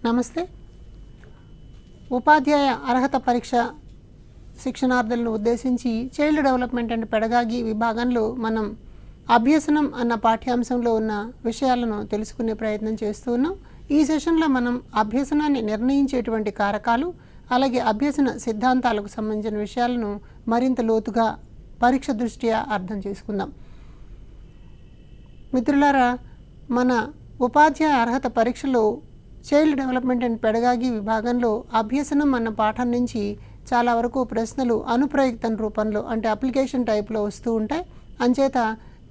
నమస్తే. ఉపాధ్యాయ అర్హత పరీక్ష శిక్షణార్థులను ఉద్దేశించి చైల్డ్ డెవలప్మెంట్ అండ్ పెడగాగి విభాగంలో మనం అభ్యసనం అన్న పాఠ్యాంశంలో ఉన్న విషయాలను తెలుసుకునే ప్రయత్నం చేస్తూ ఉన్నాం. ఈ సెషన్లో మనం అభ్యసనాన్ని నిర్ణయించేటువంటి కారకాలు, అలాగే అభ్యసన సిద్ధాంతాలకు సంబంధించిన విషయాలను మరింత లోతుగా పరీక్ష దృష్ట్యా అర్థం చేసుకుందాం. మిత్రులారా, మన ఉపాధ్యాయ అర్హత పరీక్షలో చైల్డ్ డెవలప్మెంట్ అండ్ పెడగాగి విభాగంలో అభ్యసనం అన్న పాఠం నుంచి చాలా వరకు ప్రశ్నలు అనుప్రయుక్తం రూపంలో, అంటే అప్లికేషన్ టైప్లో వస్తూ ఉంటాయి. అంచేత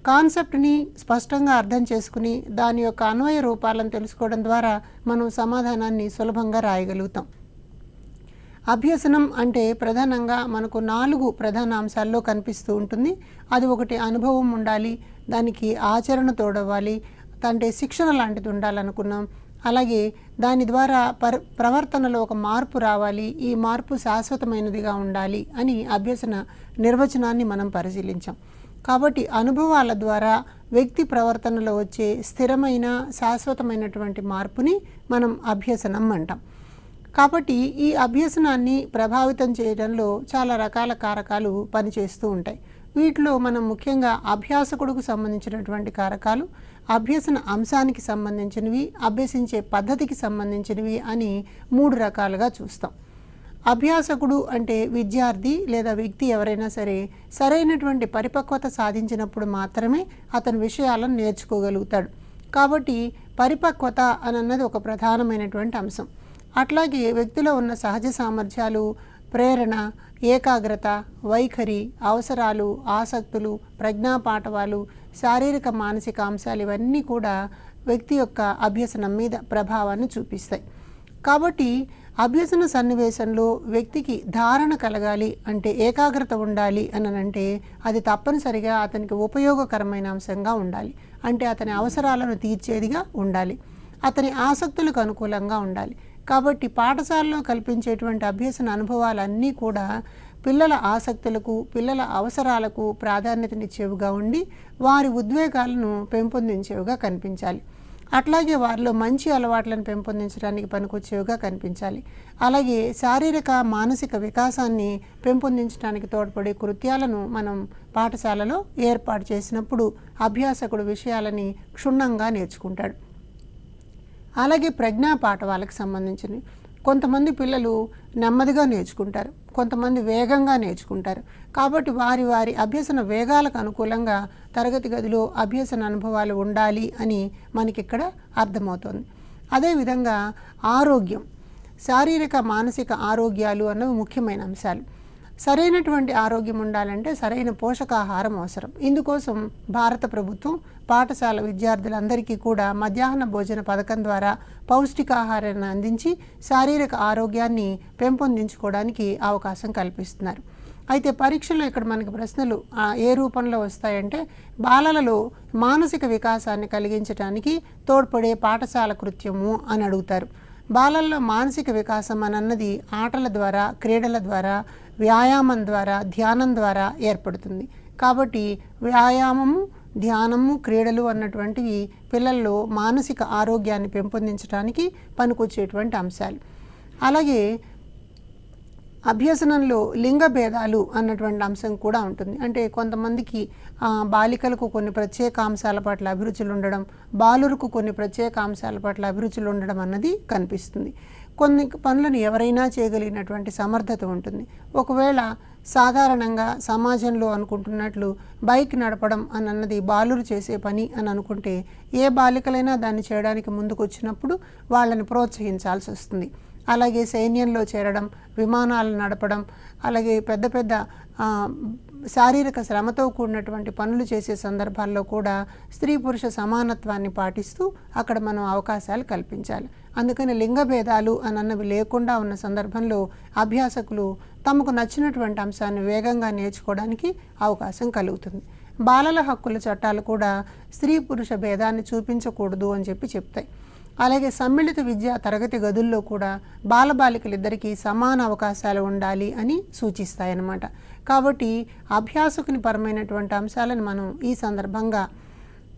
కాన్సెప్ట్ని స్పష్టంగా అర్థం చేసుకుని దాని యొక్క అన్వయ రూపాలను తెలుసుకోవడం ద్వారా మనం సమాధానాన్ని సులభంగా రాయగలుగుతాం. అభ్యసనం అంటే ప్రధానంగా మనకు 4 ప్రధాన అంశాల్లో కనిపిస్తూ ఉంటుంది. అది ఒకటి అనుభవం ఉండాలి, దానికి ఆచరణ తోడవ్వాలి, అంటే శిక్షణ లాంటిది ఉండాలనుకున్నాం. అలాగే దాని ద్వారా ప్రవర్తనలో ఒక మార్పు రావాలి, ఈ మార్పు శాశ్వతమైనదిగా ఉండాలి అని అభ్యసన నిర్వచనాన్ని మనం పరిశీలించాం. కాబట్టి అనుభవాల ద్వారా వ్యక్తి ప్రవర్తనలో వచ్చే స్థిరమైన శాశ్వతమైనటువంటి మార్పుని మనం అభ్యసనం అంటాం. కాబట్టి ఈ అభ్యసనాన్ని ప్రభావితం చేయడంలో చాలా రకాల కారకాలు పనిచేస్తూ ఉంటాయి. వీటిలో మనం ముఖ్యంగా అభ్యాసకుడికి సంబంధించినటువంటి కారకాలు, అభ్యసన అంశానికి సంబంధించినవి, అభ్యసించే పద్ధతికి సంబంధించినవి అని 3 రకాలుగా చూస్తాం. అభ్యాసకుడు అంటే విద్యార్థి లేదా వ్యక్తి ఎవరైనా సరే సరైనటువంటి పరిపక్వత సాధించినప్పుడు మాత్రమే అతని విషయాలను నేర్చుకోగలుగుతాడు. కాబట్టి పరిపక్వత అన్నది ఒక ప్రధానమైనటువంటి అంశం. అట్లాగే వ్యక్తిలో ఉన్న సహజ సామర్థ్యాలు, ప్రేరణ, ఏకాగ్రత, వైఖరి, అవసరాలు, ఆసక్తులు, ప్రజ్ఞాపాఠవాలు, శారీరక మానసిక అంశాలు ఇవన్నీ కూడా వ్యక్తి యొక్క అభ్యసనం మీద ప్రభావాన్ని చూపిస్తాయి. కాబట్టి అభ్యసన సన్నివేశంలో వ్యక్తికి ధారణ కలగాలి అంటే, ఏకాగ్రత ఉండాలి అంటే అది తప్పనిసరిగా అతనికి ఉపయోగకరమైన అంశంగా ఉండాలి. అంటే అతని అవసరాలను తీర్చేదిగా ఉండాలి, అతని ఆసక్తులకు అనుకూలంగా ఉండాలి. కాబట్టి పాఠశాలలో కల్పించేటువంటి అభ్యసన అనుభవాలన్నీ కూడా పిల్లల ఆసక్తులకు, పిల్లల అవసరాలకు ప్రాధాన్యతనిచ్చేవిగా ఉండి వారి ఉద్వేగాలను పెంపొందించేవిగా కనిపించాలి. అట్లాగే వారిలో మంచి అలవాట్లను పెంపొందించడానికి పనికొచ్చేవిగా kaniపించాలి. అలాగే శారీరక మానసిక వికాసాన్ని పెంపొందించడానికి తోడ్పడే కృత్యాలను మనం పాఠశాలలో ఏర్పాటు చేసినప్పుడు అభ్యాసకుడు విషయాలని క్షుణ్ణంగా నేర్చుకుంటాడు. అలాగే ప్రజ్ఞా పాఠవాలకు సంబంధించినవి కొంతమంది పిల్లలు నెమ్మదిగా నేర్చుకుంటారు, కొంతమంది వేగంగా నేర్చుకుంటారు. కాబట్టి వారి వారి అభ్యసన వేగాలకు అనుకూలంగా తరగతి గదిలో అభ్యసన అనుభవాలు ఉండాలి అని మనకిక్కడ అర్థమవుతుంది. అదేవిధంగా ఆరోగ్యం, శారీరక మానసిక ఆరోగ్యాలు అన్నవి ముఖ్యమైన అంశాలు. సరైనటువంటి ఆరోగ్యం ఉండాలంటే సరైన పోషకాహారం అవసరం. ఇందుకోసం భారత ప్రభుత్వం పాఠశాల విద్యార్థులందరికీ కూడా మధ్యాహ్న భోజన పథకం ద్వారా పౌష్టికాహారాన్ని అందించి శారీరక ఆరోగ్యాన్ని పెంపొందించుకోవడానికి అవకాశం కల్పిస్తున్నారు. అయితే పరీక్షలో ఇక్కడ మనకి ప్రశ్నలు ఏ రూపంలో వస్తాయంటే, బాలలలో మానసిక వికాసాన్ని కలిగించడానికి తోడ్పడే పాఠశాల కృత్యము అని అడుగుతారు. బాలల్లో మానసిక వికాసం అన్నది ఆటల ద్వారా, క్రీడల ద్వారా, వ్యాయామం ద్వారా, ధ్యానం ద్వారా ఏర్పడుతుంది. కాబట్టి వ్యాయామము, ధ్యానము, క్రీడలు అన్నటువంటివి పిల్లల్లో మానసిక ఆరోగ్యాన్ని పెంపొందించడానికి పనికొచ్చేటువంటి అంశాలు. అలాగే అభ్యసనంలో లింగ భేదాలు అన్నటువంటి అంశం కూడా ఉంటుంది. అంటే కొంతమందికి బాలికలకు కొన్ని ప్రత్యేక అంశాల పట్ల అభిరుచులు ఉండడం, బాలురకు కొన్ని ప్రత్యేక అంశాల పట్ల అభిరుచులు ఉండడం అన్నది కనిపిస్తుంది. కొన్ని పనులను ఎవరైనా చేయగలిగినటువంటి సమర్థత ఉంటుంది. ఒకవేళ సాధారణంగా సమాజంలో అనుకుంటున్నట్లు బైక్ నడపడం అన్నది బాలురు చేసే పని అని అనుకుంటే, ఏ బాలికలైనా దాన్ని చేయడానికి ముందుకు వచ్చినప్పుడు వాళ్ళని ప్రోత్సహించాల్సి వస్తుంది. అలాగే సైన్యంలో చేరడం, విమానాలు నడపడం, అలాగే పెద్ద పెద్ద శారీరక శ్రమతో కూడినటువంటి పనులు చేసే సందర్భాల్లో కూడా స్త్రీ పురుష సమానత్వాన్ని పాటిస్తూ అక్కడ మనం అవకాశాలు కల్పించాలి. అందుకని లింగ భేదాలు అన్నవి లేకుండా ఉన్న సందర్భంలో అభ్యాసకులు తమకు నచ్చినటువంటి అంశాన్ని వేగంగా నేర్చుకోవడానికి అవకాశం కలుగుతుంది. బాలల హక్కుల చట్టాలు కూడా స్త్రీ పురుష భేదాన్ని చూపించకూడదు అని చెప్తాయి. అలాగే సమ్మిళిత విద్యా తరగతి గదుల్లో కూడా బాలబాలికలిద్దరికీ సమాన అవకాశాలు ఉండాలి అని సూచిస్తాయన్నమాట. కాబట్టి అభ్యాసకుని పరమైనటువంటి అంశాలను మనం ఈ సందర్భంగా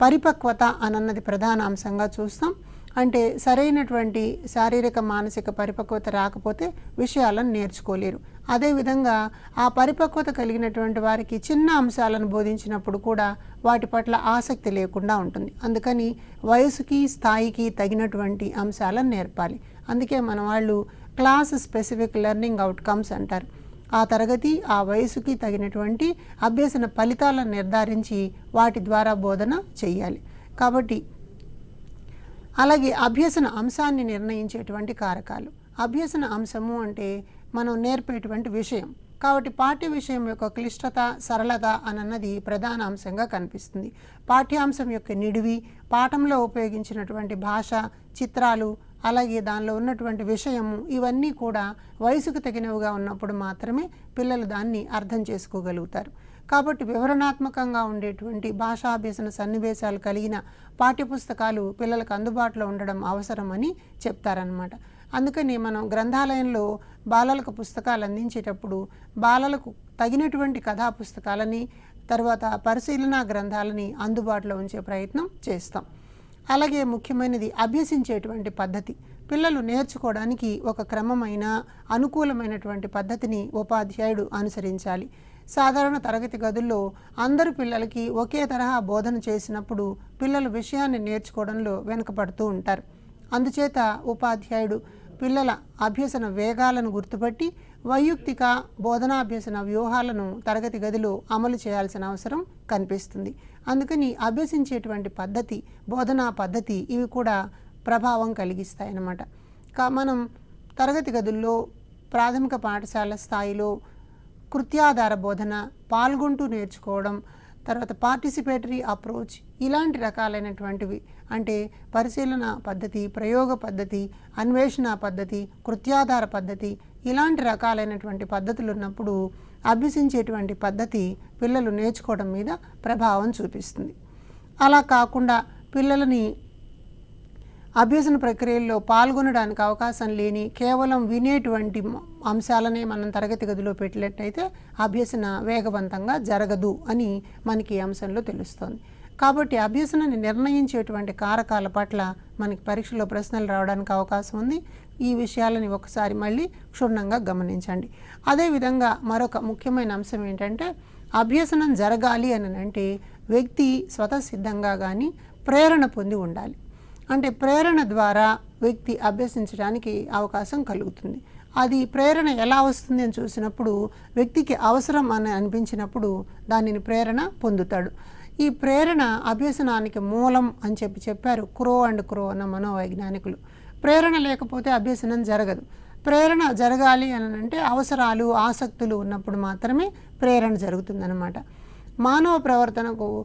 పరిపక్వత అన్నది ప్రధాన అంశంగా చూస్తాం. అంటే సరైనటువంటి శారీరక మానసిక పరిపక్వత రాకపోతే విషయాలను నేర్చుకోలేరు. అదేవిధంగా ఆ పరిపక్వత కలిగినటువంటి వారికి చిన్న అంశాలను బోధించినప్పుడు కూడా వాటి పట్ల ఆసక్తి లేకుండా ఉంటుంది. అందుకని వయసుకి స్థాయికి తగినటువంటి అంశాలను నేర్పాలి. అందుకే మన వాళ్ళు క్లాస్ స్పెసిఫిక్ లెర్నింగ్ అవుట్కమ్స్ అంటారు. ఆ తరగతి ఆ వయసుకి తగినటువంటి అభ్యసన ఫలితాలను నిర్ధారించి వాటి ద్వారా బోధన చేయాలి. కాబట్టి అలాగే అభ్యసన అంశాన్ని నిర్ణయించేటువంటి కారకాలు. అభ్యసన అంశము అంటే మనం నేర్పేటువంటి విషయం. కాబట్టి పాఠ్య విషయం యొక్క క్లిష్టత, సరళత అన్నది ప్రధాన అంశంగా కనిపిస్తుంది. పాఠ్యాంశం యొక్క నిడివి, పాఠంలో ఉపయోగించినటువంటి భాష, చిత్రాలు, అలాగే దానిలో ఉన్నటువంటి విషయము, ఇవన్నీ కూడా వయసుకు తగినవిగా ఉన్నప్పుడు మాత్రమే పిల్లలు దాన్ని అర్థం చేసుకోగలుగుతారు. కాబట్టి వివరణాత్మకంగా ఉండేటువంటి భాషాభ్యసన సన్నివేశాలు కలిగిన పాఠ్యపుస్తకాలు పిల్లలకు అందుబాటులో ఉండడం అవసరమని చెప్తారనమాట. అందుకని మనం గ్రంథాలయంలో బాలలకు పుస్తకాలు అందించేటప్పుడు బాలలకు తగినటువంటి కథా పుస్తకాలని, తర్వాత పరిశీలన గ్రంథాలని అందుబాటులో ఉంచే ప్రయత్నం చేస్తాం. అలాగే ముఖ్యమైనది అభ్యసించేటువంటి పద్ధతి. పిల్లలు నేర్చుకోవడానికి ఒక క్రమమైన అనుకూలమైనటువంటి పద్ధతిని ఉపాధ్యాయుడు అనుసరించాలి. సాధారణ తరగతి గదుల్లో అందరు పిల్లలకి ఒకే తరహా బోధన చేసినప్పుడు పిల్లలు విషయాన్ని నేర్చుకోవడంలో వెనుకపడుతూ ఉంటారు. అందుచేత ఉపాధ్యాయుడు పిల్లల అభ్యసన వేగాలను గుర్తుపట్టి వైయక్తిక బోధనాభ్యసన వ్యూహాలను తరగతి గదిలో అమలు చేయాల్సిన అవసరం కనిపిస్తుంది. అందుకని అభ్యసించేటువంటి పద్ధతి, బోధనా పద్ధతి ఇవి కూడా ప్రభావం కలిగిస్తాయన్నమాట. మనం తరగతి గదుల్లో ప్రాథమిక పాఠశాల స్థాయిలో కృత్యాధార బోధన, పాల్గొంటూ నేర్చుకోవడం, తర్వాత పార్టిసిపేటరీ అప్రోచ్, ఇలాంటి రకాలైనటువంటివి అంటే పరిశీలన పద్ధతి, ప్రయోగ పద్ధతి, అన్వేషణ పద్ధతి, కృత్యాధార పద్ధతి, ఇలాంటి రకాలైనటువంటి పద్ధతులు ఉన్నప్పుడు అభ్యసించేటువంటి పద్ధతి పిల్లలు నేర్చుకోవడం మీద ప్రభావం చూపిస్తుంది. అలా కాకుండా పిల్లలని అభ్యసన ప్రక్రియల్లో పాల్గొనడానికి అవకాశం లేని కేవలం వినేటువంటి అంశాలనే మనం తరగతి గదిలో పెట్టినట్టయితే అభ్యసన వేగవంతంగా జరగదు అని మనకి ఈ అంశంలో తెలుస్తోంది. కాబట్టి అభ్యసనాన్ని నిర్ణయించేటువంటి కారకాల పట్ల మనకి పరీక్షలో ప్రశ్నలు రావడానికి అవకాశం ఉంది. ఈ విషయాలని ఒకసారి మళ్ళీ క్షుణ్ణంగా గమనించండి. అదేవిధంగా మరొక ముఖ్యమైన అంశం ఏంటంటే అభ్యసనం జరగాలి అని అంటే వ్యక్తి స్వతసిద్ధంగా కానీ ప్రేరణ పొంది ఉండాలి. అంటే ప్రేరణ ద్వారా వ్యక్తి అభ్యసించడానికి అవకాశం కలుగుతుంది. అది ప్రేరణ ఎలా వస్తుంది అని చూసినప్పుడు వ్యక్తికి అవసరం అని అనిపించినప్పుడు దానిని ప్రేరణ పొందుతాడు. ఈ ప్రేరణ అభ్యసనానికి మూలం అని చెప్పారు క్రో అండ్ క్రో అన్న మనోవైజ్ఞానికులు. ప్రేరణ లేకపోతే అభ్యసనం జరగదు. ప్రేరణ జరగాలి అని అంటే అవసరాలు, ఆసక్తులు ఉన్నప్పుడు మాత్రమే ప్రేరణ జరుగుతుందన్నమాట. మానవ ప్రవర్తనకు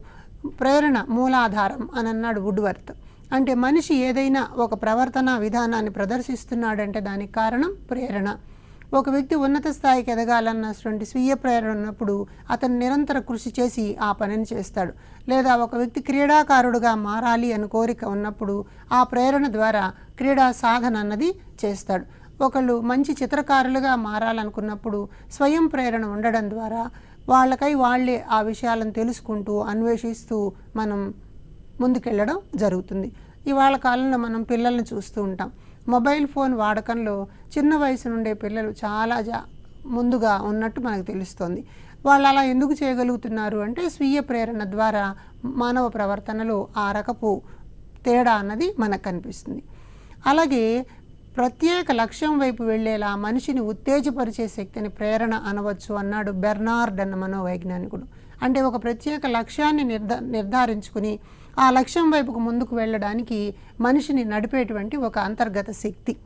ప్రేరణ మూలాధారం అని అన్నాడు వుడ్వర్త్. అంటే మనిషి ఏదైనా ఒక ప్రవర్తన విధానాన్ని ప్రదర్శిస్తున్నాడంటే దానికి కారణం ప్రేరణ. ఒక వ్యక్తి ఉన్నత స్థాయికి ఎదగాలన్నటువంటి స్వీయ ప్రేరణ ఉన్నప్పుడు అతను నిరంతర కృషి చేసి ఆ పనిని చేస్తాడు. లేదా ఒక వ్యక్తి క్రీడాకారుడుగా మారాలి అని కోరిక ఉన్నప్పుడు ఆ ప్రేరణ ద్వారా క్రీడా సాధన అన్నది చేస్తాడు. ఒకళ్ళు మంచి చిత్రకారులుగా మారాలనుకున్నప్పుడు స్వయం ప్రేరణ ఉండడం ద్వారా వాళ్ళకై వాళ్ళే ఆ విషయాలను తెలుసుకుంటూ అన్వేషిస్తూ మనం ముందుకెళ్ళడం జరుగుతుంది. ఇవాళ కాలంలో మనం పిల్లల్ని చూస్తూ ఉంటాం. మొబైల్ ఫోన్ వాడకంలో చిన్న వయసు నుండే పిల్లలు చాలా ముందుగా ఉన్నట్టు మనకు తెలుస్తోంది. వాళ్ళు అలా ఎందుకు చేయగలుగుతున్నారు అంటే స్వీయ ప్రేరణ ద్వారా మానవ ప్రవర్తనలో ఆ రకపు తేడా అన్నది మనకు కనిపిస్తుంది. అలాగే ప్రత్యేక లక్ష్యం వైపు వెళ్ళేలా మనిషిని ఉత్తేజపరిచే శక్తిని ప్రేరణ అనవచ్చు అన్నాడు బెర్నార్డ్ అన్న మనోవైజ్ఞానికుడు. అంటే ఒక ప్రత్యేక లక్ష్యాన్ని నిర్ధారించుకుని ఆ లక్ష్యం వైపుకు ముందుకు వెళ్ళడానికి మనిషిని నడిపేటువంటి ఒక అంతర్గత శక్తి.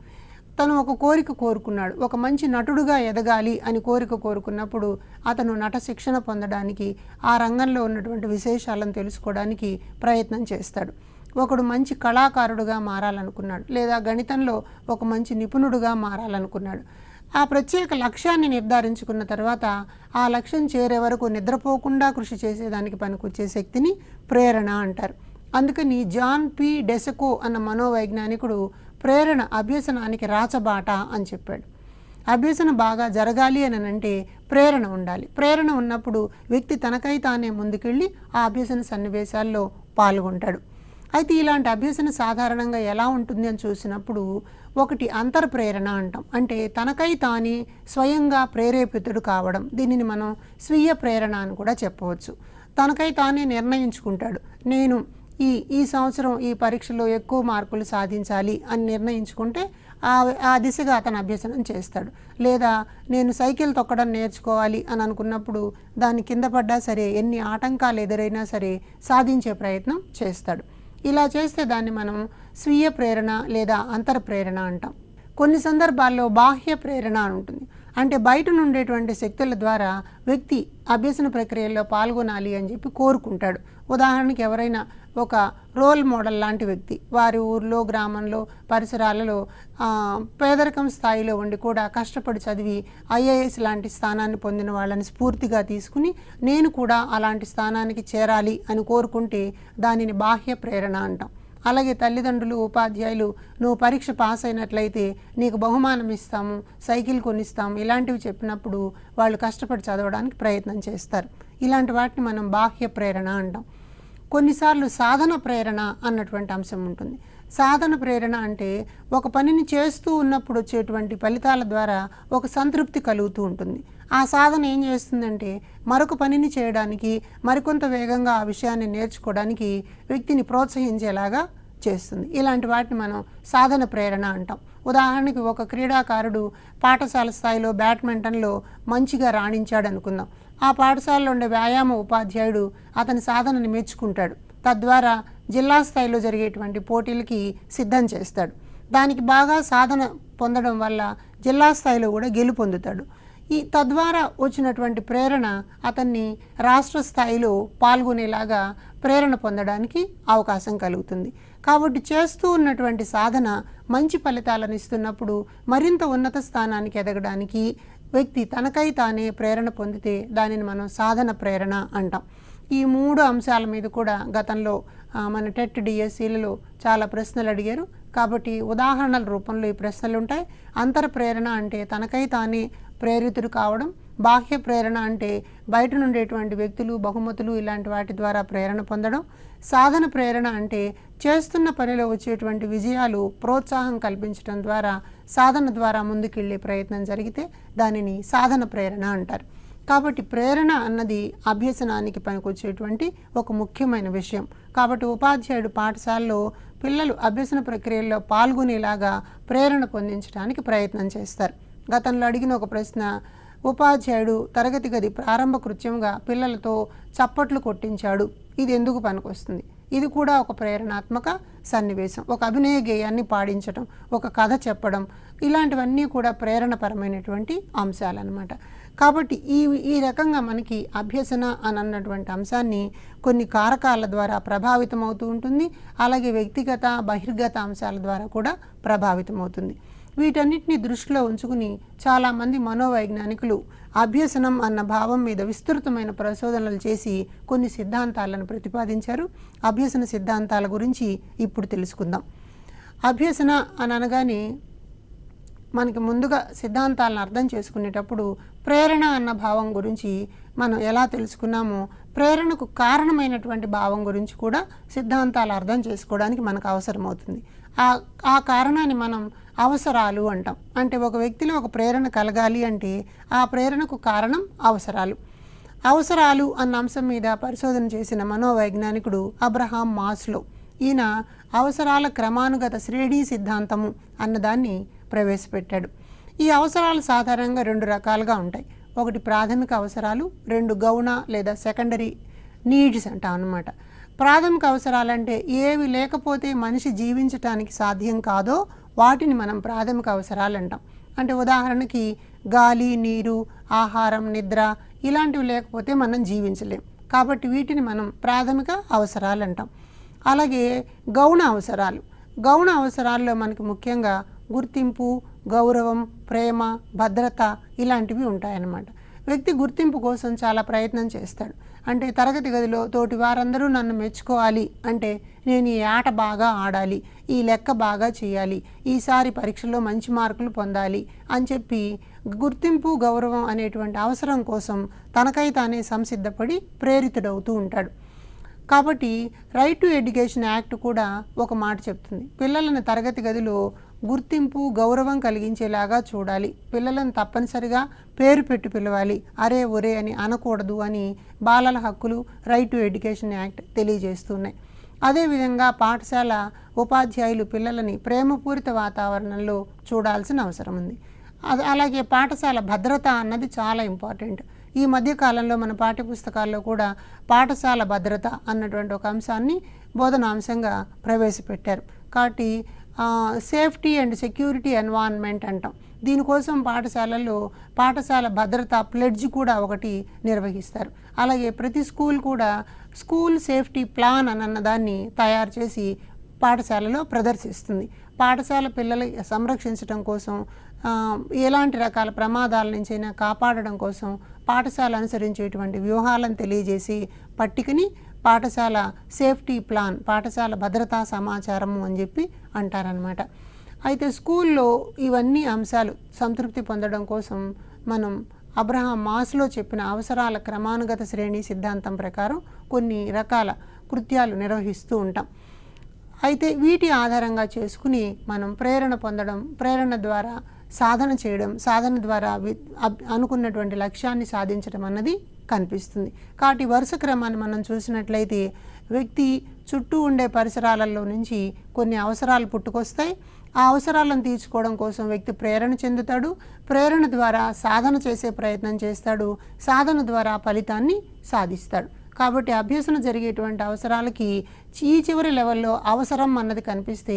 తను ఒక కోరిక కోరుకున్నాడు, ఒక మంచి నటుడుగా ఎదగాలి అని కోరిక కోరుకున్నప్పుడు అతను నట శిక్షణ పొందడానికి, ఆ రంగంలో ఉన్నటువంటి విశేషాలను తెలుసుకోవడానికి ప్రయత్నం చేస్తాడు. ఒకడు మంచి కళాకారుడుగా మారాలనుకున్నాడు, లేదా గణితంలో ఒక మంచి నిపుణుడుగా మారాలనుకున్నాడు. ఆ ప్రత్యేక లక్ష్యాన్ని నిర్ధారించుకున్న తర్వాత ఆ లక్ష్యం చేరే వరకు నిద్రపోకుండా కృషి చేసేదానికి పనికొచ్చే శక్తిని ప్రేరణ అంటారు. అందుకని జాన్ పి డెసెకో అన్న మనోవైజ్ఞానికుడు ప్రేరణ అభ్యసనానికి రాచబాట అని చెప్పాడు. అభ్యసన బాగా జరగాలి అని అంటే ప్రేరణ ఉండాలి. ప్రేరణ ఉన్నప్పుడు వ్యక్తి తనకై తానే ముందుకెళ్ళి ఆ అభ్యసన సన్నివేశాల్లో పాల్గొంటాడు. అయితే ఇలాంటి అభ్యసన సాధారణంగా ఎలా ఉంటుంది అని చూసినప్పుడు ఒకటి అంతర్ప్రేరణ అంటాం. అంటే తనకై తానే స్వయంగా ప్రేరేపితుడు కావడం, దీనిని మనం స్వీయ ప్రేరణ అని కూడా చెప్పవచ్చు. తనకై తానే నిర్ణయించుకుంటాడు, నేను ఈ సంవత్సరం ఈ పరీక్షలో ఎక్కువ మార్కులు సాధించాలి అని నిర్ణయించుకుంటే ఆ దిశగా అతను అభ్యసనం చేస్తాడు. లేదా నేను సైకిల్ తొక్కడం నేర్చుకోవాలి అని అనుకున్నప్పుడు దాని కింద పడ్డా సరే, ఎన్ని ఆటంకాలు ఎదురైనా సరే సాధించే ప్రయత్నం చేస్తాడు. ఇలా చేస్తే దాన్ని మనం స్వీయ ప్రేరణ లేదా అంతర్ప్రేరణ అంటాం. కొన్ని సందర్భాల్లో బాహ్య ప్రేరణ అని ఉంటుంది. అంటే బయట నుండేటువంటి శక్తుల ద్వారా వ్యక్తి అభ్యసన ప్రక్రియలో పాల్గొనాలి అని చెప్పి కోరుకుంటాడు. ఉదాహరణకి ఎవరైనా ఒక రోల్ మోడల్ లాంటి వ్యక్తి వారి ఊర్లో, గ్రామంలో, పరిసరాలలో పేదరికం స్థాయిలో ఉండి కూడా కష్టపడి చదివి ఐఏఎస్ లాంటి స్థానాన్ని పొందిన వాళ్ళని స్ఫూర్తిగా తీసుకుని నేను కూడా అలాంటి స్థానానికి చేరాలి అని కోరుకుంటే దానిని బాహ్య ప్రేరణ అంటాం. అలాగే తల్లిదండ్రులు, ఉపాధ్యాయులు నువ్వు పరీక్ష పాస్ అయినట్లయితే నీకు బహుమానం ఇస్తాము, సైకిల్ కొనిస్తాము ఇలాంటివి చెప్పినప్పుడు వాళ్ళు కష్టపడి చదవడానికి ప్రయత్నం చేస్తారు. ఇలాంటి వాటిని మనం బాహ్య ప్రేరణ అంటాం. కొన్నిసార్లు సాధన ప్రేరణ అన్నటువంటి అంశం ఉంటుంది. సాధన ప్రేరణ అంటే ఒక పనిని చేస్తూ ఉన్నప్పుడు వచ్చేటువంటి ఫలితాల ద్వారా ఒక సంతృప్తి కలుగుతూ ఉంటుంది. ఆ సాధన ఏం చేస్తుందంటే మరొక పనిని చేయడానికి, మరికొంత వేగంగా ఆ విషయాన్ని నేర్చుకోవడానికి వ్యక్తిని ప్రోత్సహించేలాగా చేస్తుంది. ఇలాంటి వాటిని మనం సాధన ప్రేరణ అంటాం. ఉదాహరణకి ఒక క్రీడాకారుడు పాఠశాల స్థాయిలో బ్యాడ్మింటన్లో మంచిగా రాణించాడు అనుకుందాం. ఆ పాఠశాలలో ఉండే వ్యాయామ ఉపాధ్యాయుడు అతని సాధనని మెచ్చుకుంటాడు. తద్వారా జిల్లా స్థాయిలో జరిగేటువంటి పోటీలకి సిద్ధం చేస్తాడు. దానికి బాగా సాధన పొందడం వల్ల జిల్లా స్థాయిలో కూడా గెలుపొందుతాడు. తద్వారా వచ్చినటువంటి ప్రేరణ అతన్ని రాష్ట్ర స్థాయిలో పాల్గొనేలాగా ప్రేరణ పొందడానికి అవకాశం కలుగుతుంది. కాబట్టి చేస్తూ ఉన్నటువంటి సాధన మంచి ఫలితాలను ఇస్తున్నప్పుడు మరింత ఉన్నత స్థానానికి ఎదగడానికి వ్యక్తి తనకై తానే ప్రేరణ పొందితే దానిని మనం సాధన ప్రేరణ అంటాం. ఈ 3 అంశాల మీద కూడా గతంలో మన టెట్ డిఎస్సీలలో చాలా ప్రశ్నలు అడిగారు. కాబట్టి ఉదాహరణల రూపంలో ఈ ప్రశ్నలు ఉంటాయి. అంతర్ప్రేరణ అంటే తనకై తానే ప్రేరితుడు కావడం, బాహ్య ప్రేరణ అంటే బయట నుండేటువంటి వ్యక్తులు, బహుమతులు ఇలాంటి వాటి ద్వారా ప్రేరణ పొందడం, సాధన ప్రేరణ అంటే చేస్తున్న పనిలో వచ్చేటువంటి విజయాలు ప్రోత్సాహం కల్పించడం ద్వారా సాధన ద్వారా ముందుకెళ్ళే ప్రయత్నం జరిగితే దానిని సాధన ప్రేరణ అంటారు. కాబట్టి ప్రేరణ అన్నది అభ్యసనానికి పనికొచ్చేటువంటి ఒక ముఖ్యమైన విషయం. కాబట్టి ఉపాధ్యాయుడు పాఠశాలలో పిల్లలు అభ్యసన ప్రక్రియల్లో పాల్గొనేలాగా ప్రేరణ పొందించడానికి ప్రయత్నం చేస్తారు. గతంలో అడిగిన ఒక ప్రశ్న, ఉపాధ్యాయుడు తరగతి గది ప్రారంభ కృత్యంగా పిల్లలతో చప్పట్లు కొట్టించాడు, ఇది ఎందుకు పనికొస్తుంది? ఇది కూడా ఒక ప్రేరణాత్మక సన్నివేశం. ఒక అభినయ గేయాన్ని పాడించడం, ఒక కథ చెప్పడం, ఇలాంటివన్నీ కూడా ప్రేరణపరమైనటువంటి అంశాలన్నమాట. కాబట్టి ఈ రకంగా మనకి అభ్యసన అని అన్నటువంటి అంశాన్ని కొన్ని కారకాల ద్వారా ప్రభావితం అవుతూ ఉంటుంది. అలాగే వ్యక్తిగత, బహిర్గత అంశాల ద్వారా కూడా ప్రభావితం అవుతుంది. వీటన్నిటిని దృష్టిలో ఉంచుకుని చాలామంది మనోవైజ్ఞానికులు అభ్యసనం అన్న భావం మీద విస్తృతమైన పరిశోధనలు చేసి కొన్ని సిద్ధాంతాలను ప్రతిపాదించారు. అభ్యసన సిద్ధాంతాల గురించి ఇప్పుడు తెలుసుకుందాం. అభ్యసన అని అనగానే మనకి ముందుగా సిద్ధాంతాలను అర్థం చేసుకునేటప్పుడు ప్రేరణ అన్న భావం గురించి మనం ఎలా తెలుసుకున్నామో ప్రేరణకు కారణమైనటువంటి భావం గురించి కూడా సిద్ధాంతాలు అర్థం చేసుకోవడానికి మనకు అవసరమవుతుంది. ఆ కారణాన్ని మనం అవసరాలు అంటాం. అంటే ఒక వ్యక్తిలో ఒక ప్రేరణ కలగాలి అంటే ఆ ప్రేరణకు కారణం అవసరాలు. అవసరాలు అన్న అంశం మీద పరిశోధన చేసిన మనోవైజ్ఞానికుడు అబ్రహాం మాస్లో. ఈయన అవసరాల క్రమానుగత శ్రేణి సిద్ధాంతము అన్నదాన్ని ప్రవేశపెట్టాడు. ఈ అవసరాలు సాధారణంగా 2 రకాలుగా ఉంటాయి. ఒకటి ప్రాథమిక అవసరాలు, 2 గౌణ లేదా సెకండరీ నీడ్స్ అంటాం అన్నమాట. ప్రాథమిక అవసరాలంటే ఏవి లేకపోతే మనిషి జీవించటానికి సాధ్యం కాదో వాటిని మనం ప్రాథమిక అవసరాలు అంటాం. అంటే ఉదాహరణకి గాలి, నీరు, ఆహారం, నిద్ర ఇలాంటివి లేకపోతే మనం జీవించలేం. కాబట్టి వీటిని మనం ప్రాథమిక అవసరాలు అంటాం. అలాగే గౌణ అవసరాలు. గౌణ అవసరాల్లో మనకి ముఖ్యంగా గుర్తింపు, గౌరవం, ప్రేమ, భద్రత ఇలాంటివి ఉంటాయన్నమాట. వ్యక్తి గుర్తింపు కోసం చాలా ప్రయత్నం చేస్తాడు. అంటే తరగతి గదిలో తోటి వారందరూ నన్ను మెచ్చుకోవాలి అంటే నేను ఈ ఆట బాగా ఆడాలి, ఈ లెక్క బాగా చేయాలి, ఈసారి పరీక్షలో మంచి మార్కులు పొందాలి అని చెప్పి గుర్తింపు, గౌరవం అనేటువంటి అవసరం కోసం తనకై తానే సంసిద్ధపడి ప్రేరితుడవుతూ ఉంటాడు. కాబట్టి రైట్ టు ఎడ్యుకేషన్ యాక్ట్ కూడా ఒక మాట చెప్తుంది, పిల్లలను తరగతి గదిలో గుర్తింపు గౌరవం కలిగించేలాగా చూడాలి, పిల్లలను తప్పనిసరిగా పేరు పెట్టి పిలవాలి, అరే ఒరే అని అనకూడదు అని బాలల హక్కులు రైట్ టు ఎడ్యుకేషన్ యాక్ట్ తెలియజేస్తున్నాయి. అదేవిధంగా పాఠశాల ఉపాధ్యాయులు పిల్లలని ప్రేమపూరిత వాతావరణంలో చూడాల్సిన అవసరం ఉంది. అలాగే పాఠశాల భద్రత అన్నది చాలా ఇంపార్టెంట్. ఈ మధ్యకాలంలో మన పాఠ్యపుస్తకాల్లో కూడా పాఠశాల భద్రత అన్నటువంటి ఒక అంశాన్ని బోధనాంశంగా ప్రవేశపెట్టారు. కాబట్టి సేఫ్టీ అండ్ సెక్యూరిటీ ఎన్వైరన్మెంట్ అంటాం. దీనికోసం పాఠశాలల్లో పాఠశాల భద్రత ప్లెడ్జ్ కూడా ఒకటి నిర్వహిస్తారు. అలాగే ప్రతి స్కూల్ కూడా స్కూల్ సేఫ్టీ ప్లాన్ అన్న దాన్ని తయారు చేసి పాఠశాలలో ప్రదర్శిస్తుంది. పాఠశాల పిల్లలు సంరక్షించడం కోసం, ఎలాంటి రకాల ప్రమాదాల నుంచైనా కాపాడడం కోసం పాఠశాల అనుసరించేటువంటి వ్యూహాలను తెలియజేసి పట్టికని పాఠశాల సేఫ్టీ ప్లాన్, పాఠశాల భద్రతా సమాచారము అని చెప్పి అంటారనమాట. అయితే స్కూల్లో ఇవన్నీ అంశాలు సంతృప్తి పొందడం కోసం మనం అబ్రహాం మాస్లో చెప్పిన అవసరాల క్రమానుగత శ్రేణి సిద్ధాంతం ప్రకారం కొన్ని రకాల కృత్యాలు నిర్వహిస్తూ ఉంటాం. అయితే వీటి ఆధారంగా చేసుకుని మనం ప్రేరణ పొందడం, ప్రేరణ ద్వారా సాధన చేయడం, సాధన ద్వారా అనుకున్నటువంటి లక్ష్యాన్ని సాధించడం అన్నది కనిపిస్తుంది. కాబట్టి వరుస క్రమాన్ని మనం చూసినట్లయితే వ్యక్తి చుట్టూ ఉండే పరిసరాలలో నుంచి కొన్ని అవసరాలు పుట్టుకొస్తాయి. ఆ అవసరాలను తీర్చుకోవడం కోసం వ్యక్తి ప్రేరణ చెందుతాడు, ప్రేరణ ద్వారా సాధన చేసే ప్రయత్నం చేస్తాడు, సాధన ద్వారా ఫలితాన్ని సాధిస్తాడు. కాబట్టి అభ్యసన జరిగేటువంటి అవసరాలకి ఈ చివరి లెవెల్లో అవసరం అన్నది కనిపిస్తే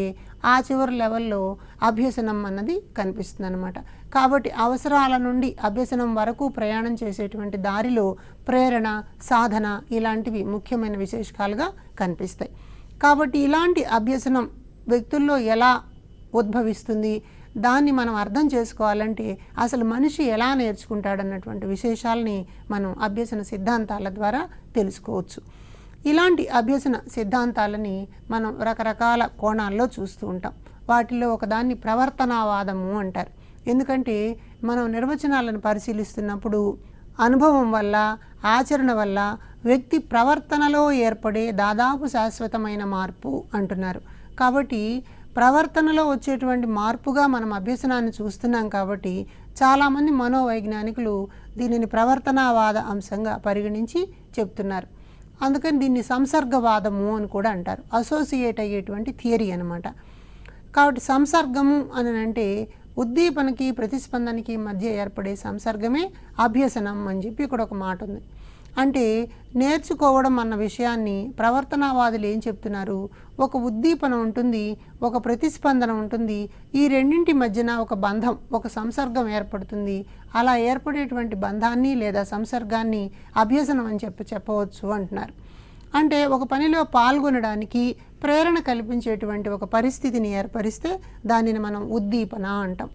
ఆ చివరి లెవెల్లో అభ్యసనం అన్నది కనిపిస్తుంది అన్నమాట. కాబట్టి అవసరాల నుండి అభ్యసనం వరకు ప్రయాణం చేసేటువంటి దారిలో ప్రేరణ, సాధన ఇలాంటివి ముఖ్యమైన విశేషాలుగా కనిపిస్తాయి. కాబట్టి ఇలాంటి అభ్యసనం వ్యక్తుల్లో ఎలా ఉద్భవిస్తుంది, దాన్ని మనం అర్థం చేసుకోవాలంటే అసలు మనిషి ఎలా నేర్చుకుంటాడన్నటువంటి విశేషాలని మనం అభ్యసన సిద్ధాంతాల ద్వారా తెలుసుకోవచ్చు. ఇలాంటి అభ్యసన సిద్ధాంతాలని మనం రకరకాల కోణాల్లో చూస్తూ ఉంటాం. వాటిల్లో ఒకదాన్ని ప్రవర్తనావాదము అంటారు. ఎందుకంటే మనం నిర్వచనాలను పరిశీలిస్తున్నప్పుడు అనుభవం వల్ల, ఆచరణ వల్ల వ్యక్తి ప్రవర్తనలో ఏర్పడే దాదాపు శాశ్వతమైన మార్పు అంటున్నారు. కాబట్టి ప్రవర్తనలో వచ్చేటువంటి మార్పుగా మనం అభ్యసనాన్ని చూస్తున్నాం. కాబట్టి చాలామంది మనోవైజ్ఞానికులు దీనిని ప్రవర్తనావాద అంశంగా పరిగణించి చెప్తున్నారు. అందుకని దీన్ని సంసర్గవాదము అని కూడా అంటారు. అసోసియేట్ అయ్యేటువంటి థియరీ అనమాట. కాబట్టి సంసర్గము అని అంటే ఉద్దీపనకి ప్రతిస్పందనకి మధ్య ఏర్పడే సంసర్గమే అభ్యసనం అని చెప్పి ఇక్కడ ఒక మాట ఉంది. అంటే నేర్చుకోవడం అన్న విషయాన్ని ప్రవర్తనావాదులు ఏం చెప్తున్నారు, ఒక ఉద్దీపన ఉంటుంది, ఒక ప్రతిస్పందన ఉంటుంది, ఈ రెండింటి మధ్యన ఒక బంధం, ఒక సంసర్గం ఏర్పడుతుంది. అలా ఏర్పడేటువంటి బంధాన్ని లేదా సంసర్గాన్ని అభ్యసనం అని చెప్పవచ్చు అంటున్నారు. అంటే ఒక పనిలో పాల్గొనడానికి ప్రేరణ కల్పించేటువంటి ఒక పరిస్థితిని ఏర్పరిస్తే దానిని మనం ఉద్దీపన అంటాం.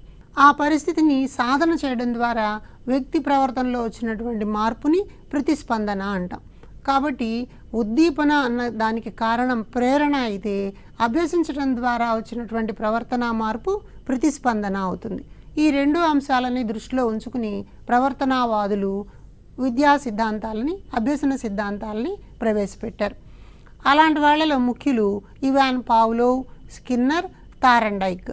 ఆ పరిస్థితిని సాధన చేయడం ద్వారా వ్యక్తి ప్రవర్తనలో వచ్చినటువంటి మార్పుని ప్రతిస్పందన అంటాం. కాబట్టి ఉద్దీపన అన్న దానికి కారణం ప్రేరణ అయితే అభ్యసించడం ద్వారా వచ్చినటువంటి ప్రవర్తన మార్పు ప్రతిస్పందన అవుతుంది. ఈ రెండు అంశాలని దృష్టిలో ఉంచుకుని ప్రవర్తనావాదులు విద్యా సిద్ధాంతాలని, అభ్యసన సిద్ధాంతాలని ప్రవేశపెట్టారు. అలాంటి వాళ్ళలో ముఖ్యులు Ivan Pavlov, Skinner, Thorndike.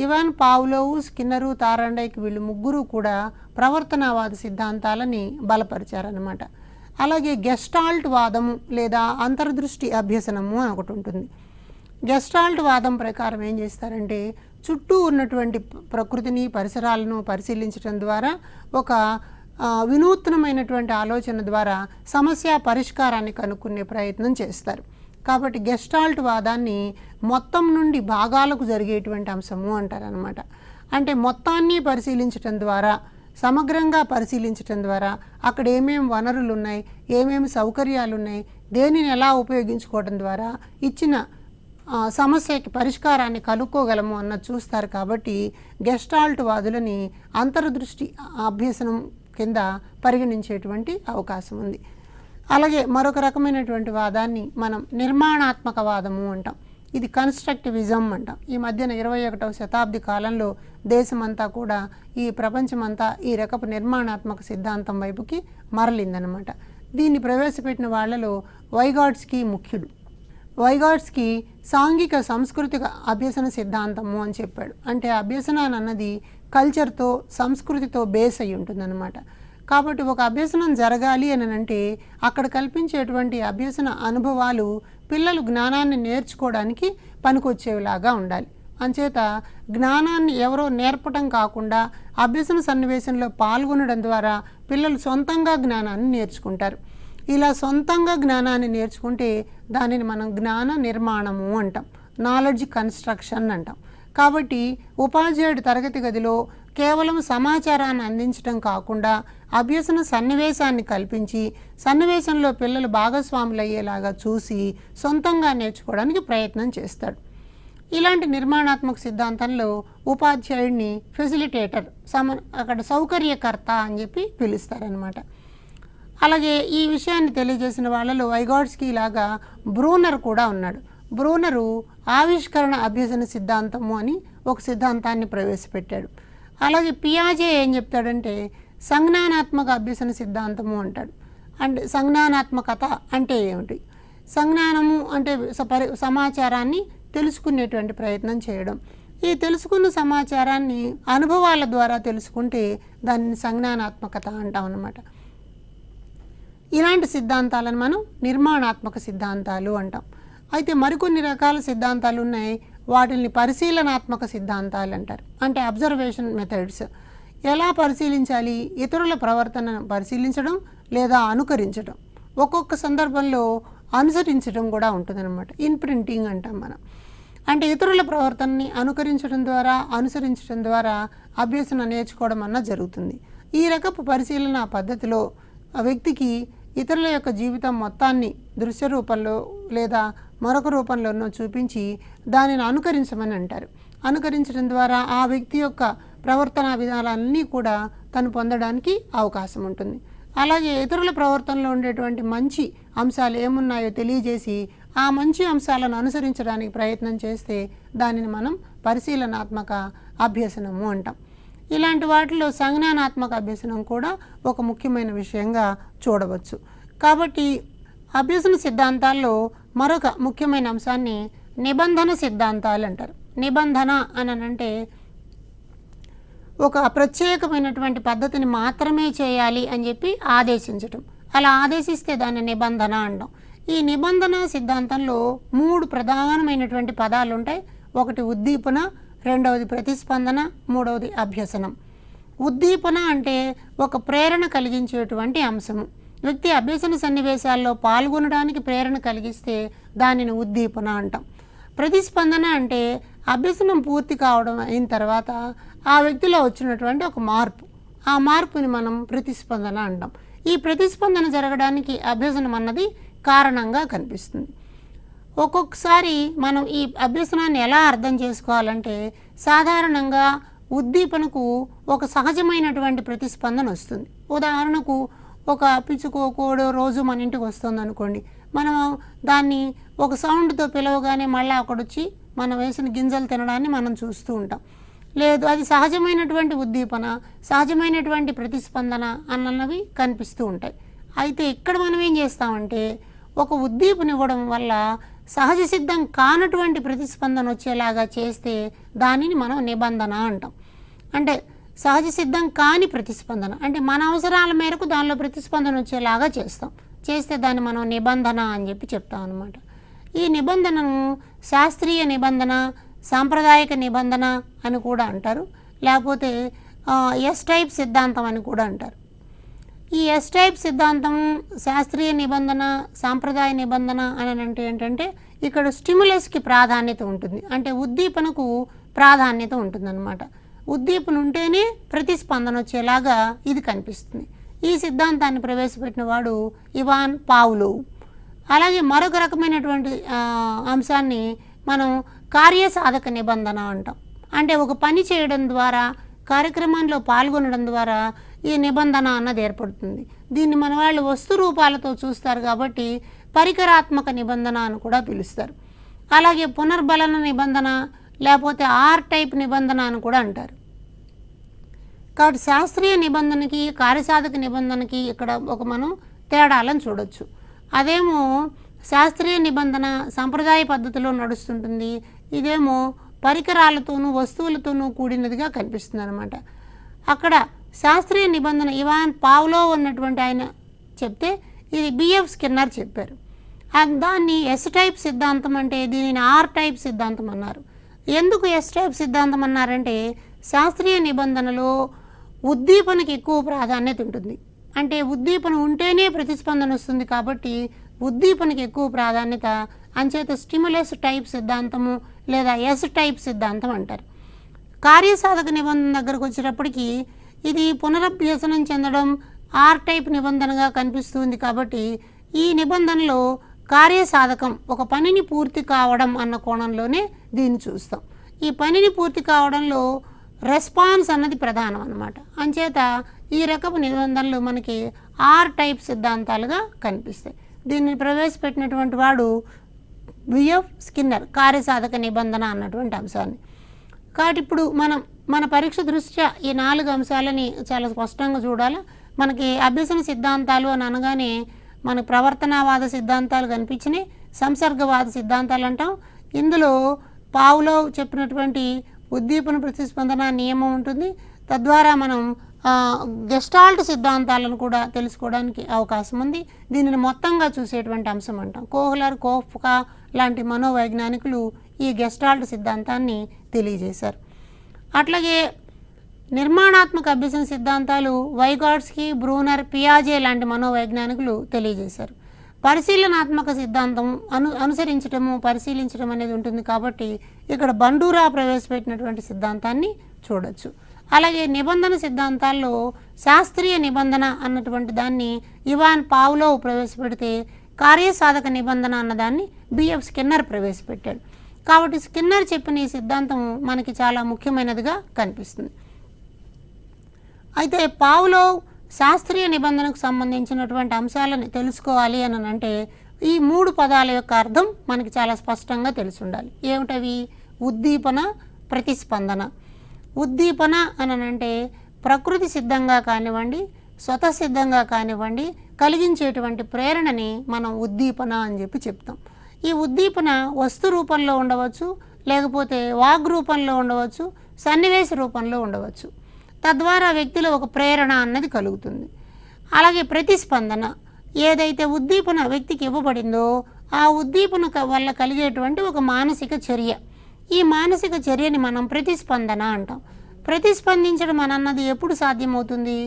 Ivan Pavlov, Skinner, Thorndike వీళ్ళు ముగ్గురు కూడా ప్రవర్తనవాద సిద్ధాంతాలని బలపరిచారన్నమాట. అలాగే గెస్టాల్ట్ వాదము లేదా అంతర్దృష్టి అభ్యసనము అని ఒకటి ఉంటుంది. గెస్టాల్ట్ వాదం ప్రకారం ఏం చేస్తారంటే చుట్టూ ఉన్నటువంటి ప్రకృతిని, పరిసరాలను పరిశీలించడం ద్వారా ఒక వినూత్నమైనటువంటి ఆలోచన ద్వారా సమస్య పరిష్కారాన్ని కనుక్కునే ప్రయత్నం చేస్తారు. కాబట్టి గెస్టాల్ట్ వాదాన్ని మొత్తం నుండి భాగాలకు జరిగేటువంటి అంశము అంటారనమాట. అంటే మొత్తాన్ని పరిశీలించటం ద్వారా, సమగ్రంగా పరిశీలించటం ద్వారా అక్కడ ఏమేమి వనరులు ఉన్నాయి, ఏమేమి సౌకర్యాలు ఉన్నాయి, దేనిని ఎలా ఉపయోగించుకోవడం ద్వారా ఇచ్చిన సమస్యకి పరిష్కారాన్ని కనుక్కోగలము అన్నది చూస్తారు. కాబట్టి గెస్టాల్ట్ వాదులని అంతర్దృష్టి అభ్యసనం కింద పరిగణించేటువంటి అవకాశం ఉంది. అలాగే మరొక రకమైనటువంటి వాదాన్ని మనం నిర్మాణాత్మక వాదము అంటాం. ఇది కన్స్ట్రక్టివిజం అంటాం. ఈ మధ్యన 21వ శతాబ్ది కాలంలో దేశమంతా కూడా, ఈ ప్రపంచమంతా ఈ రకపు నిర్మాణాత్మక సిద్ధాంతం వైపుకి మరలిందనమాట. దీన్ని ప్రవేశపెట్టిన వాళ్ళలో వైగాట్స్కీ ముఖ్యుడు. వైగాట్స్కీ సాంఘిక సాంస్కృతిక అభ్యసన సిద్ధాంతము అని చెప్పాడు. అంటే అభ్యసనం అన్నది కల్చర్తో సంస్కృతితో బేస్ అయి ఉంటుందన్నమాట. కాబట్టి ఒక అభ్యసనం జరగాలి అని అంటే అక్కడ కల్పించేటువంటి అభ్యసన అనుభవాలు పిల్లలు జ్ఞానాన్ని నేర్చుకోవడానికి పనికొచ్చేలాగా ఉండాలి. అంచేత జ్ఞానాన్ని ఎవరో నేర్పటం కాకుండా అభ్యసన సన్నివేశంలో పాల్గొనడం ద్వారా పిల్లలు సొంతంగా జ్ఞానాన్ని నేర్చుకుంటారు. ఇలా సొంతంగా జ్ఞానాన్ని నేర్చుకుంటే దానిని మనం జ్ఞాన నిర్మాణము అంటాం, నాలెడ్జ్ కన్స్ట్రక్షన్ అంటాం. కాబట్టి ఉపాధ్యాయుడి తరగతి గదిలో కేవలం సమాచారాన్ని అందించడం కాకుండా అభ్యసన సన్నివేశాన్ని కల్పించి సన్నివేశంలో పిల్లలు భాగస్వాములు అయ్యేలాగా చూసి సొంతంగా నేర్చుకోవడానికి ప్రయత్నం చేస్తాడు. ఇలాంటి నిర్మాణాత్మక సిద్ధాంతంలో ఉపాధ్యాయుడిని ఫెసిలిటేటర్, అక్కడ సౌకర్యకర్త అని చెప్పి పిలుస్తారనమాట. అలాగే ఈ విషయాన్ని తెలియజేసిన వాళ్ళలో వైగాట్స్కీ లాగా బ్రూనర్ కూడా ఉన్నాడు. బ్రూనరు ఆవిష్కరణ అభ్యసన సిద్ధాంతము అని ఒక సిద్ధాంతాన్ని ప్రవేశపెట్టాడు. అలాగే పియాజే ఏం చెప్తాడంటే సంజ్ఞానాత్మక అభ్యసన సిద్ధాంతము అంటాడు. అంటే సంజ్ఞానాత్మకత అంటే ఏమిటి? సంజ్ఞానము అంటే సమాచారాన్ని తెలుసుకునేటువంటి ప్రయత్నం చేయడం. ఈ తెలుసుకున్న సమాచారాన్ని అనుభవాల ద్వారా తెలుసుకుంటే దాన్ని సంజ్ఞానాత్మకత అంటాం అన్నమాట. ఇలాంటి సిద్ధాంతాలను మనం నిర్మాణాత్మక సిద్ధాంతాలు అంటాం. అయితే మరికొన్ని రకాల సిద్ధాంతాలు ఉన్నాయి. వాటిని పరిశీలనాత్మక సిద్ధాంతాలు అంటారు. అంటే అబ్జర్వేషన్ మెథడ్స్. ఎలా పరిశీలించాలి? ఇతరుల ప్రవర్తనను పరిశీలించడం లేదా అనుకరించడం. ఒక్కొక్క సందర్భంలో అనుసరించడం కూడా ఉంటుందన్నమాట. ఇన్ప్రింటింగ్ అంటాం మనం. అంటే ఇతరుల ప్రవర్తనని అనుసరించడం ద్వారా అభ్యసన నేర్చుకోవడం అన్న జరుగుతుంది. ఈ రకపు పరిశీలన పద్ధతిలో ఆ వ్యక్తికి ఇతరుల యొక్క జీవితం మొత్తాన్ని దృశ్య రూపంలో లేదా మరొక రూపంలోనో చూపించి దానిని అనుకరించమని అంటారు. అనుకరించడం ద్వారా ఆ వ్యక్తి యొక్క ప్రవర్తనా విధానాలన్నీ కూడా తను పొందడానికి అవకాశం ఉంటుంది. అలాగే ఇతరుల ప్రవర్తనలో ఉండేటువంటి మంచి అంశాలు ఏమున్నాయో తెలియజేసి ఆ మంచి అంశాలను అనుసరించడానికి ప్రయత్నం చేస్తే దానిని మనం పరిశీలనాత్మక అభ్యసనము అంటాం. ఇలాంటి వాటిలో సంజ్ఞానాత్మక అభ్యసనం కూడా ఒక ముఖ్యమైన విషయంగా చూడవచ్చు. కాబట్టి అభ్యసన సిద్ధాంతాల్లో మరొక ముఖ్యమైన అంశాన్ని నిబంధన సిద్ధాంతాలు అంటారు. నిబంధన అని అంటే ఒక ప్రత్యేకమైనటువంటి పద్ధతిని మాత్రమే చేయాలి అని చెప్పి ఆదేశించటం. అలా ఆదేశిస్తే దాన్ని నిబంధన అంటాం. ఈ నిబంధన సిద్ధాంతంలో 3 ప్రధానమైనటువంటి పదాలు ఉంటాయి. ఒకటి ఉద్దీపన, రెండవది ప్రతిస్పందన, మూడవది అభ్యసనం. ఉద్దీపన అంటే ఒక ప్రేరణ కలిగించేటువంటి అంశము. వ్యక్తి అభ్యసన సన్నివేశాల్లో పాల్గొనడానికి ప్రేరణ కలిగిస్తే దానిని ఉద్దీపన అంటాం. ప్రతిస్పందన అంటే అభ్యసనం పూర్తి కావడం అయిన తర్వాత ఆ వ్యక్తిలో వచ్చినటువంటి ఒక మార్పు, ఆ మార్పుని మనం ప్రతిస్పందన అంటాం. ఈ ప్రతిస్పందన జరగడానికి అభ్యసనం అన్నది కారణంగా కనిపిస్తుంది. ఒక్కొక్కసారి మనం ఈ అభ్యసనాన్ని ఎలా అర్థం చేసుకోవాలంటే సాధారణంగా ఉద్దీపనకు ఒక సహజమైనటువంటి ప్రతిస్పందన వస్తుంది. ఉదాహరణకు ఒక పిచ్చుకో కోడో రోజు మన ఇంటికి వస్తుంది అనుకోండి, మనం దాన్ని ఒక సౌండ్తో పిలవగానే మళ్ళీ అక్కడొచ్చి మనం వేసిన గింజలు తినడాన్ని మనం చూస్తూ ఉంటాం. లేదు, అది సహజమైనటువంటి ఉద్దీపన, సహజమైనటువంటి ప్రతిస్పందన అన్నవి కనిపిస్తూ ఉంటాయి. అయితే ఇక్కడ మనం ఏం చేస్తామంటే ఒక ఉద్దీపన ఇవ్వడం వల్ల సహజ సిద్ధం కానటువంటి ప్రతిస్పందన వచ్చేలాగా చేస్తే దానిని మనం నిబంధన అంటాం. అంటే సహజ సిద్ధం కాని ప్రతిస్పందన అంటే మన అవసరాల మేరకు దానిలో ప్రతిస్పందన వచ్చేలాగా చేస్తే దాన్ని మనం నిబంధన అని చెప్పి చెప్తాం అన్నమాట. ఈ నిబంధనను శాస్త్రీయ నిబంధన, సాంప్రదాయిక నిబంధన అని కూడా అంటారు. లేకపోతే ఎస్ టైప్ సిద్ధాంతం అని కూడా అంటారు. ఈ ఎస్ టైప్ సిద్ధాంతం, శాస్త్రీయ నిబంధన, సాంప్రదాయ నిబంధన అని అంటే ఏంటంటే ఇక్కడ స్టిమ్యులస్కి ప్రాధాన్యత ఉంటుంది. అంటే ఉద్దీపనకు ప్రాధాన్యత ఉంటుందన్నమాట. ఉద్దీపన ఉంటేనే ప్రతిస్పందన వచ్చేలాగా ఇది కనిపిస్తుంది. ఈ సిద్ధాంతాన్ని ప్రవేశపెట్టిన వాడు ఇవాన్ పావ్లోవ్. అలాగే మరొక రకమైనటువంటి అంశాన్ని మనం కార్యసాధక నిబంధన అంటాం. అంటే ఒక పని చేయడం ద్వారా, కార్యక్రమంలో పాల్గొనడం ద్వారా ఈ నిబంధన అన్నది ఏర్పడుతుంది. దీన్ని మన వాళ్ళు వస్తు రూపాలతో చూస్తారు కాబట్టి పరికరాత్మక నిబంధన అని కూడా పిలుస్తారు. అలాగే పునర్బలన నిబంధన లేకపోతే ఆర్ టైప్ నిబంధన అని కూడా అంటారు. కాబట్టి శాస్త్రీయ నిబంధనకి, కార్యసాధక నిబంధనకి ఇక్కడ ఒక మనం తేడాలను చూడొచ్చు. అదేమో శాస్త్రీయ నిబంధన సంప్రదాయ పద్ధతిలో నడుస్తుంటుంది, ఇదేమో పరికరాలతోనూ వస్తువులతోనూ కూడినదిగా కనిపిస్తుంది అనమాట. అక్కడ శాస్త్రీయ నిబంధన ఇవాన్ పావ్లో ఉన్నటువంటి ఆయన చెప్తే ఇది బిఎఫ్ స్కిన్నర్ చెప్పారు. దాన్ని ఎస్ టైప్ సిద్ధాంతం అంటే దీనిని ఆర్ టైప్ సిద్ధాంతం అన్నారు. ఎందుకు ఎస్ టైప్ సిద్ధాంతం అన్నారంటే శాస్త్రీయ నిబంధనలో ఉద్దీపనకి ఎక్కువ ప్రాధాన్యత ఉంటుంది. అంటే ఉద్దీపన ఉంటేనే ప్రతిస్పందన వస్తుంది కాబట్టి ఉద్దీపనకి ఎక్కువ ప్రాధాన్యత, అంచేత స్టిములస్ టైప్ సిద్ధాంతము లేదా ఎస్ టైప్ సిద్ధాంతం అంటారు. కార్యసాధక నిబంధన దగ్గరకు వచ్చేటప్పటికి ఇది పునరభ్యసనం చెందడం ఆర్ టైప్ నిబంధనగా కనిపిస్తుంది కాబట్టి ఈ నిబంధనలో కార్యసాధకం ఒక పనిని పూర్తి కావడం అన్న కోణంలోనే దీన్ని చూస్తాం. ఈ పనిని పూర్తి కావడంలో రెస్పాన్స్ అన్నది ప్రధానం అన్నమాట. అంచేత ఈ రకపు నిబంధనలు మనకి ఆర్ టైప్ సిద్ధాంతాలుగా కనిపిస్తాయి. దీన్ని ప్రవేశపెట్టినటువంటి వాడు బిఎఫ్ స్కిన్నర్, కార్యసాధక నిబంధన అన్నటువంటి అంశాన్ని. కాబట్టి ఇప్పుడు మన పరీక్ష దృష్ట్యా ఈ 4 అంశాలని చాలా స్పష్టంగా చూడాలి. మనకి అభ్యసన సిద్ధాంతాలు అని అనగానే మనకు ప్రవర్తనావాద సిద్ధాంతాలు కనిపించినాయి, సంసర్గవాద సిద్ధాంతాలు అంటాం. ఇందులో పావ్లోవ్ చెప్పినటువంటి ఉద్దీపన ప్రతిస్పందన నియమం ఉంటుంది. తద్వారా మనం గెస్టాల్ట్ సిద్ధాంతాలను కూడా తెలుసుకోవడానికి అవకాశం ఉంది. దీనిని మొత్తంగా చూసేటువంటి అంశం అంటాం. కోహ్లర్, కోఫ్కా లాంటి మనోవైజ్ఞానికులు ఈ గెస్టాల్ట్ సిద్ధాంతాన్ని తెలియజేశారు. అట్లాగే నిర్మాణాత్మక అభ్యసన సిద్ధాంతాలు వైగాట్స్కీ, బ్రూనర్, పియాజే లాంటి మనోవైజ్ఞానికులు తెలియజేశారు. పరిశీలనాత్మక సిద్ధాంతం అనుసరించడము, పరిశీలించడం అనేది ఉంటుంది కాబట్టి ఇక్కడ బండూరా ప్రవేశపెట్టినటువంటి సిద్ధాంతాన్ని చూడొచ్చు. అలాగే నిబంధన సిద్ధాంతాల్లో శాస్త్రీయ నిబంధన అన్నటువంటి దాన్ని ఇవాన్ పావ్లోవ్ ప్రవేశపెడితే కార్యసాధక నిబంధన అన్నదాన్ని బిఎఫ్ స్కిన్నర్ ప్రవేశపెట్టాడు. కాబట్టి స్కిన్నర్ చెప్పిన ఈ సిద్ధాంతం మనకి చాలా ముఖ్యమైనదిగా కనిపిస్తుంది. అయితే పావ్లోవ్ శాస్త్రీయ నిబంధనకు సంబంధించినటువంటి అంశాలను తెలుసుకోవాలి అని అంటే ఈ 3 పదాల యొక్క అర్థం మనకి చాలా స్పష్టంగా తెలిసి ఉండాలి. ఏమిటవి? ఉద్దీపన, ప్రతిస్పందన. ఉద్దీపన అని అంటే ప్రకృతి సిద్ధంగా కానివ్వండి, స్వతసిద్ధంగా కానివ్వండి కలిగించేటువంటి ప్రేరణని మనం ఉద్దీపన అని చెప్పి చెప్తాం. ఈ ఉద్దీపన వస్తు రూపంలో ఉండవచ్చు, లేకపోతే వాగ్ రూపంలో ఉండవచ్చు, సన్నివేశ రూపంలో ఉండవచ్చు. తద్వారా వ్యక్తిలో ఒక ప్రేరణ అన్నది కలుగుతుంది. అలాగే ప్రతిస్పందన, ఏదైతే ఉద్దీపన వ్యక్తికి ఇవ్వబడిందో ఆ ఉద్దీపన వల్ల కలిగేటువంటి ఒక మానసిక చర్య, ఈ మానసిక చర్యని మనం ప్రతిస్పందన అంటాం. ప్రతిస్పందించడం అన్నది ఎప్పుడు సాధ్యమవుతుంది?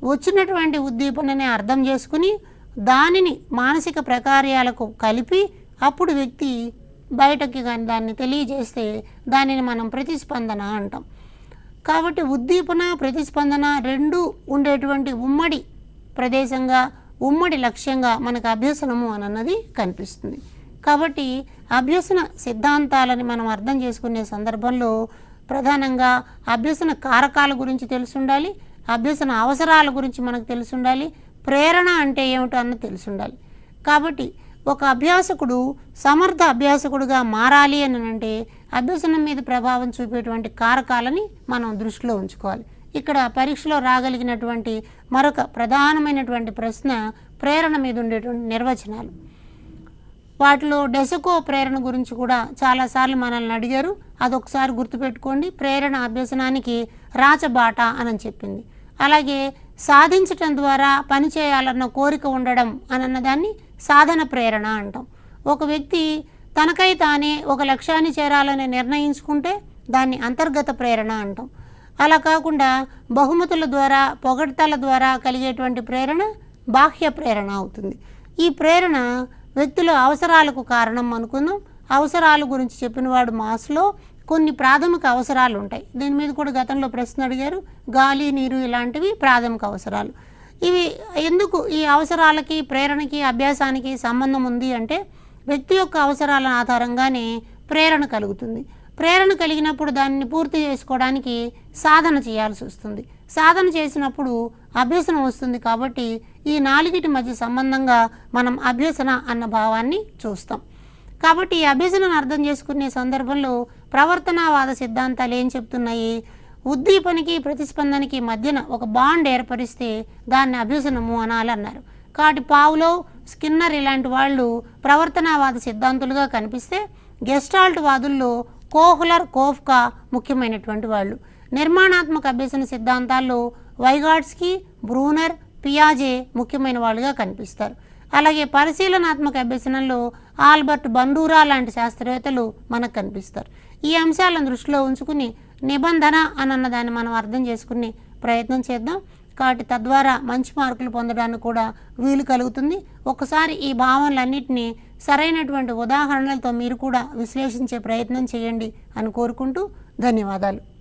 వచ్చినటువంటి ఉద్దీపనని అర్థం చేసుకుని దానిని మానసిక ప్రకార్యాలకు కలిపి అప్పుడు వ్యక్తి బయటకి కానీ దాన్ని తెలియజేస్తే దానిని మనం ప్రతిస్పందన అంటాం. కాబట్టి ఉద్దీపన, ప్రతిస్పందన రెండూ ఉండేటువంటి ఉమ్మడి ప్రదేశంగా, ఉమ్మడి లక్ష్యంగా మనకు అభ్యసనము అన్నది కనిపిస్తుంది. కాబట్టి అభ్యసన సిద్ధాంతాలని మనం అర్థం చేసుకునే సందర్భంలో ప్రధానంగా అభ్యసన కారకాల గురించి తెలిసి ఉండాలి, అభ్యసన అవసరాల గురించి మనకు తెలిసి ఉండాలి, ప్రేరణ అంటే ఏమిటో అన్నది తెలిసి ఉండాలి. కాబట్టి ఒక అభ్యాసకుడు సమర్థ అభ్యాసకుడుగా మారాలి అని అంటే అభ్యసనం మీద ప్రభావం చూపేటువంటి కారకాలని మనం దృష్టిలో ఉంచుకోవాలి. ఇక్కడ పరీక్షలో రాగలిగినటువంటి మరొక ప్రధానమైనటువంటి ప్రశ్న ప్రేరణ మీద ఉండేటువంటి నిర్వచనాలు. వాటిలో డెసకో ప్రేరణ గురించి కూడా చాలాసార్లు మనల్ని అడిగారు. అదొకసారి గుర్తుపెట్టుకోండి. ప్రేరణ అభ్యసనానికి రాచబాట అని చెప్పింది. అలాగే సాధించటం ద్వారా పని చేయాలన్న కోరిక ఉండడం అని దాన్ని సాధన ప్రేరణ అంటాం. ఒక వ్యక్తి తనకై తానే ఒక లక్ష్యాన్ని చేరాలని నిర్ణయించుకుంటే దాన్ని అంతర్గత ప్రేరణ అంటాం. అలా కాకుండా బహుమతుల ద్వారా, పొగడ్తల ద్వారా కలిగేటువంటి ప్రేరణ బాహ్య ప్రేరణ అవుతుంది. ఈ ప్రేరణ వ్యక్తిలో అవసరాలకు కారణం అనుకుందాం. అవసరాల గురించి చెప్పినవాడు మాస్లో కొన్ని ప్రాథమిక అవసరాలు ఉంటాయి. దీని మీద కూడా గతంలో ప్రశ్న అడిగారు. గాలి, నీరు ఇలాంటివి ప్రాథమిక అవసరాలు. ఇవి ఎందుకు ఈ అవసరాలకి, ప్రేరణకి, అభ్యాసానికి సంబంధం ఉంది అంటే వ్యక్తి యొక్క అవసరాల ఆధారంగానే ప్రేరణ కలుగుతుంది. ప్రేరణ కలిగినప్పుడు దాన్ని పూర్తి చేసుకోవడానికి సాధన చేయాల్సి వస్తుంది. సాధన చేసినప్పుడు అభ్యసనం వస్తుంది. కాబట్టి ఈ 4టి మధ్య సంబంధంగా మనం అభ్యసన అన్న భావాన్ని చూస్తాం. కాబట్టి ఈ అభ్యసనను అర్థం చేసుకునే సందర్భంలో ప్రవర్తనావాద సిద్ధాంతాలు ఏం చెప్తున్నాయి? ఉద్దీపనకి, ప్రతిస్పందనకి మధ్యన ఒక బాండ్ ఏర్పరిస్తే దాన్ని అభ్యసనము అనాలన్నారు. కాబట్టి పావ్లోవ్, స్కిన్నర్ ఇలాంటి వాళ్ళు ప్రవర్తనవాద సిద్ధాంతులుగా కనిపిస్తే, గెస్టాల్ట్ వాదుల్లో కోహ్లర్, కోఫ్కా ముఖ్యమైనటువంటి వాళ్ళు. నిర్మాణాత్మక అభ్యసన సిద్ధాంతాల్లో వైగాట్స్కీ, బ్రూనర్, పియాజే ముఖ్యమైన వాళ్ళుగా కనిపిస్తారు. అలాగే పరిశీలనాత్మక అభ్యసనంలో ఆల్బర్ట్ బండూరా లాంటి శాస్త్రవేత్తలు మనకు కనిపిస్తారు. ఈ అంశాలను దృష్టిలో ఉంచుకుని నిబంధన అన్న దాన్ని మనం అర్థం చేసుకునే ప్రయత్నం చేద్దాం. కాబట్టి తద్వారా మంచి మార్కులు పొందడానికి కూడా వీలు కలుగుతుంది. ఒకసారి ఈ భావనలన్నింటినీ సరైనటువంటి ఉదాహరణలతో మీరు కూడా విశ్లేషించే ప్రయత్నం చేయండి అని కోరుకుంటూ ధన్యవాదాలు.